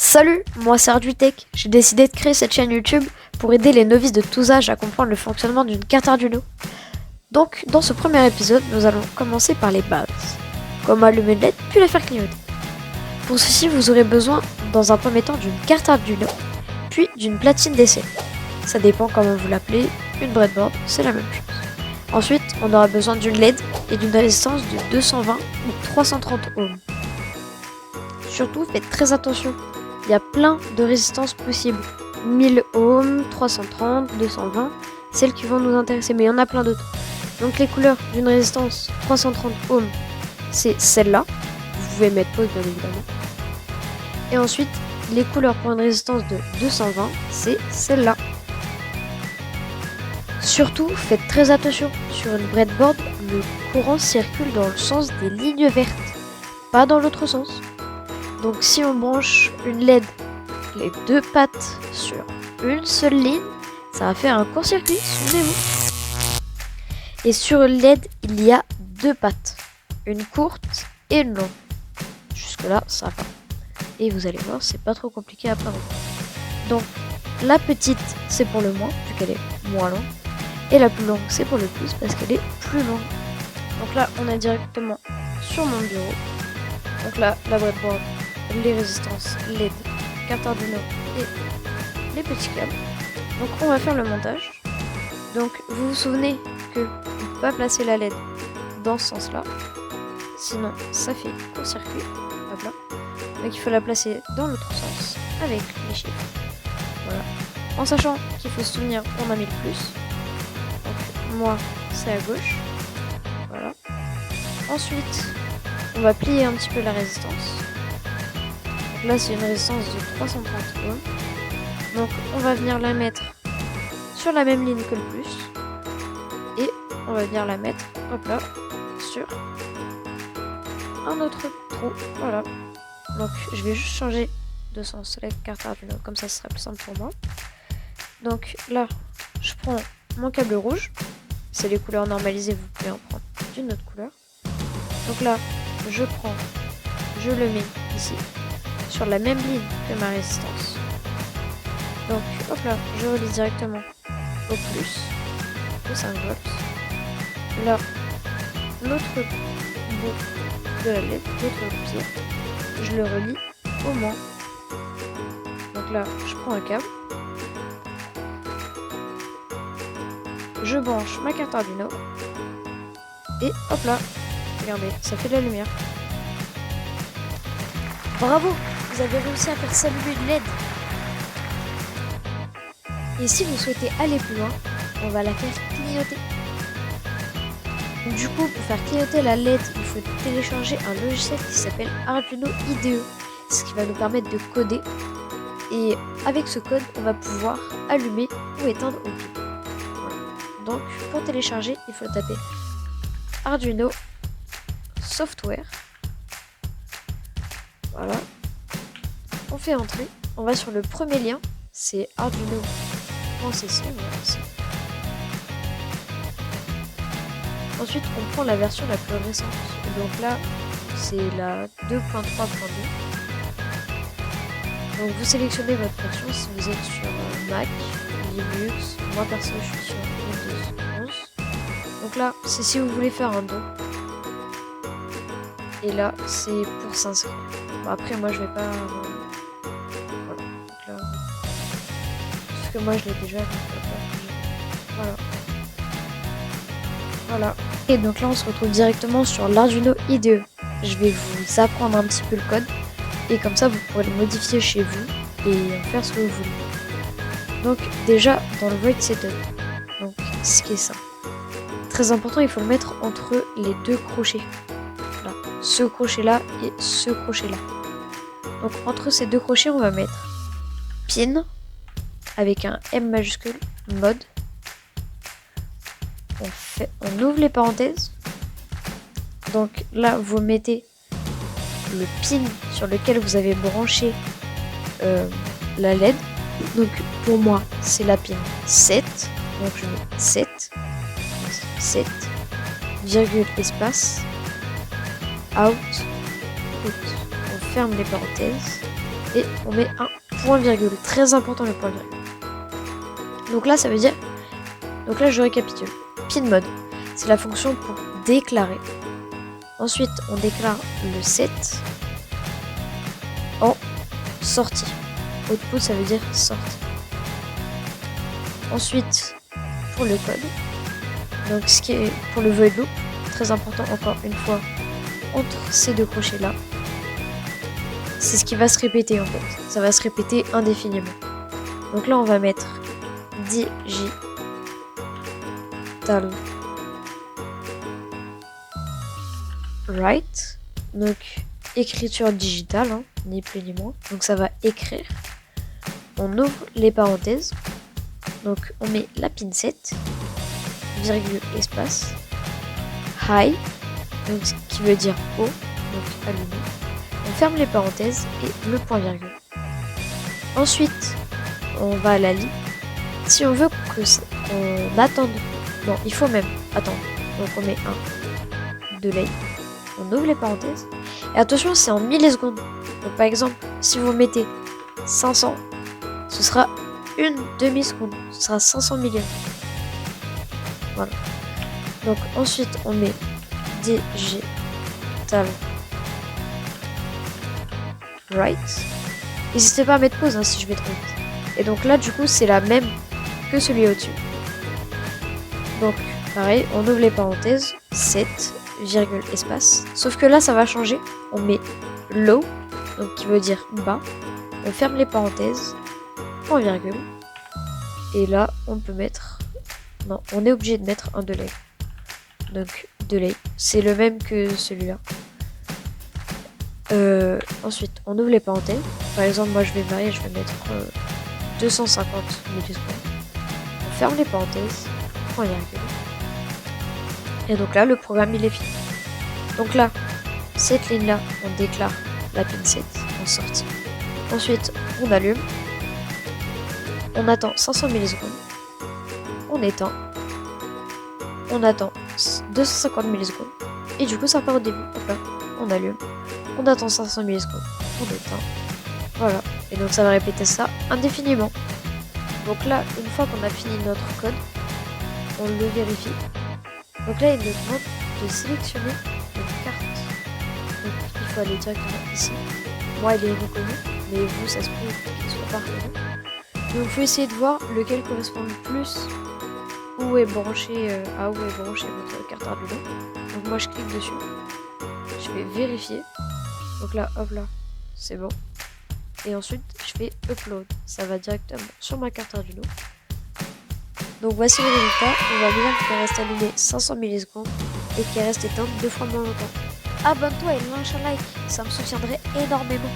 Salut, moi c'est Arduitech. J'ai décidé de créer cette chaîne YouTube pour aider les novices de tous âges à comprendre le fonctionnement d'une carte Arduino. Donc, dans ce premier épisode, nous allons commencer par les bases. Comment allumer une LED, puis la faire clignoter. Pour ceci, vous aurez besoin, dans un premier temps, d'une carte Arduino, puis d'une platine d'essai. Ça dépend comment vous l'appelez, une breadboard, c'est la même chose. Ensuite, on aura besoin d'une LED et d'une résistance de 220 ou 330 ohms. Surtout, faites très attention. Il y a plein de résistances possibles. 1000 ohms, 330, 220, celles qui vont nous intéresser, mais il y en a plein d'autres. Donc les couleurs d'une résistance 330 ohms, c'est celle-là. Vous pouvez mettre pause bien évidemment. Et ensuite, les couleurs pour une résistance de 220, c'est celle-là. Surtout, faites très attention. Sur une breadboard, le courant circule dans le sens des lignes vertes, pas dans l'autre sens. Donc si on branche une LED, les deux pattes sur une seule ligne, ça va faire un court-circuit, souvenez-vous. Et sur une LED, il y a deux pattes, une courte et une longue. Jusque là, ça va. Et vous allez voir, c'est pas trop compliqué à prendre. Donc la petite, c'est pour le moins, vu qu'elle est moins longue. Et la plus longue, c'est pour le plus, parce qu'elle est plus longue. Donc là, on est directement sur mon bureau. Donc là, la breadboard, les résistances, LED, carte Arduino et les petits câbles. Donc on va faire le montage. Donc vous vous souvenez que on ne peut pas placer la LED dans ce sens-là, sinon ça fait court-circuit. Hop là. Donc il faut la placer dans l'autre sens avec les chiffres. Voilà. En sachant qu'il faut se souvenir qu'on a mis le plus. Donc moi c'est à gauche. Voilà. Ensuite on va plier un petit peu la résistance. Là, c'est une résistance de 330 ohms. Donc, on va venir la mettre sur la même ligne que le plus. Et on va venir la mettre, hop là, sur un autre trou. Voilà. Donc, je vais juste changer de sens la carte Arduino. Comme ça, ce sera plus simple pour moi. Donc, là, je prends mon câble rouge. C'est les couleurs normalisées. Vous pouvez en prendre d'une autre couleur. Donc là, je le mets ici. Sur la même ligne que ma résistance. Donc hop là, je relie directement au plus, au 5 volts. Là, l'autre bout de la LED, l'autre pied, je le relie au moins. Donc là, je prends un câble. Je branche ma carte Arduino. Et hop là, regardez, ça fait de la lumière. Bravo! Vous avez réussi à faire s'allumer une LED. Et si vous souhaitez aller plus loin, on va la faire clignoter. Donc, du coup, pour faire clignoter la LED, il faut télécharger un logiciel qui s'appelle Arduino IDE, ce qui va nous permettre de coder. Et avec ce code, on va pouvoir allumer ou éteindre une pile. Voilà. Donc, pour télécharger, il faut taper Arduino Software. Voilà. On fait entrer, on va sur le premier lien, c'est arduino.cc. Voilà. Ensuite, on prend la version la plus récente. Donc là, c'est la 2.3.2. Donc vous sélectionnez votre version si vous êtes sur Mac, Linux. Moi perso, je suis sur Windows 11. Donc là, c'est si vous voulez faire un don. Et là, c'est pour s'inscrire. Bon, après, moi, je vais pas... que moi je l'ai déjà vu. Voilà. Et donc là on se retrouve directement sur l'Arduino IDE. Je vais vous apprendre un petit peu le code et comme ça vous pourrez le modifier chez vous et en faire ce que vous voulez. Donc déjà dans le void setup, donc ce qui est ça, très important, il faut le mettre entre les deux crochets. Là, ce crochet là et ce crochet là. Donc entre ces deux crochets on va mettre pin avec un M majuscule, mode. On ouvre les parenthèses. Donc là, vous mettez le pin sur lequel vous avez branché la LED. Donc pour moi, c'est la pin 7. Donc je mets 7, virgule, espace, out, put. On ferme les parenthèses. et on met un point virgule. Très important le point virgule. Donc là, ça veut dire... Donc là, je récapitule. Pin mode, c'est la fonction pour déclarer. Ensuite, on déclare le set en sortie. Output, ça veut dire sortie. Ensuite, pour le code, donc ce qui est pour le void loop, très important encore une fois, entre ces deux crochets là, c'est ce qui va se répéter en fait. Ça va se répéter indéfiniment. Donc là, on va mettre digital write, donc écriture digitale, hein, ni plus ni moins. Donc ça va écrire. On ouvre les parenthèses. Donc on met la pinset, virgule espace, high, donc ce qui veut dire haut, donc allumé. On ferme les parenthèses et le point virgule. Ensuite, on va à la ligne. Si on veut qu'on attende, non, il faut même attendre. Donc on met un delay. On ouvre les parenthèses. Et attention, c'est en millisecondes. Donc par exemple, si vous mettez 500, ce sera une demi-seconde. Ce sera 500 millions. Voilà. Donc ensuite, on met digital write. N'hésitez pas à mettre pause hein, si je vais trop vite. Et donc là, du coup, c'est la même que celui au-dessus. Donc, pareil, on ouvre les parenthèses, 7, virgule, espace. Sauf que là, ça va changer. On met low, donc qui veut dire bas. On ferme les parenthèses, point virgule. Et là, on peut mettre... Non, on est obligé de mettre un delay. Donc, delay. C'est le même que celui-là. Ensuite, on ouvre les parenthèses. Par exemple, moi, je vais varier, je vais mettre 250 millisecondes. On ferme les parenthèses, point virgule. Et donc là, le programme, il est fini. Donc là, cette ligne-là, on déclare la pinset en sortie. Ensuite, on allume. On attend 500 millisecondes. On éteint. On attend 250 millisecondes. Et du coup, ça part au début. Hop là, on allume. On attend 500 millisecondes. On éteint. Voilà. Et donc, ça va répéter ça indéfiniment. Donc là, une fois qu'on a fini notre code, on le vérifie. Donc là, il nous demande de sélectionner une carte. Donc, il faut aller directement ici. Moi, il est reconnu, mais vous, ça se peut qu'il soit pas reconnu. Donc, il faut essayer de voir lequel correspond le plus où est branché, à où est branché votre carte Arduino. Donc, moi, je clique dessus. Je vais vérifier. Donc là, hop là, c'est bon. Et ensuite, je fais upload. Ça va directement sur ma carte Arduino. Donc voici le résultat. On voit bien qu'il reste allumé 500 millisecondes et qu'il reste éteint 2 fois moins longtemps. Abonne-toi et lâche un like, ça me soutiendrait énormément.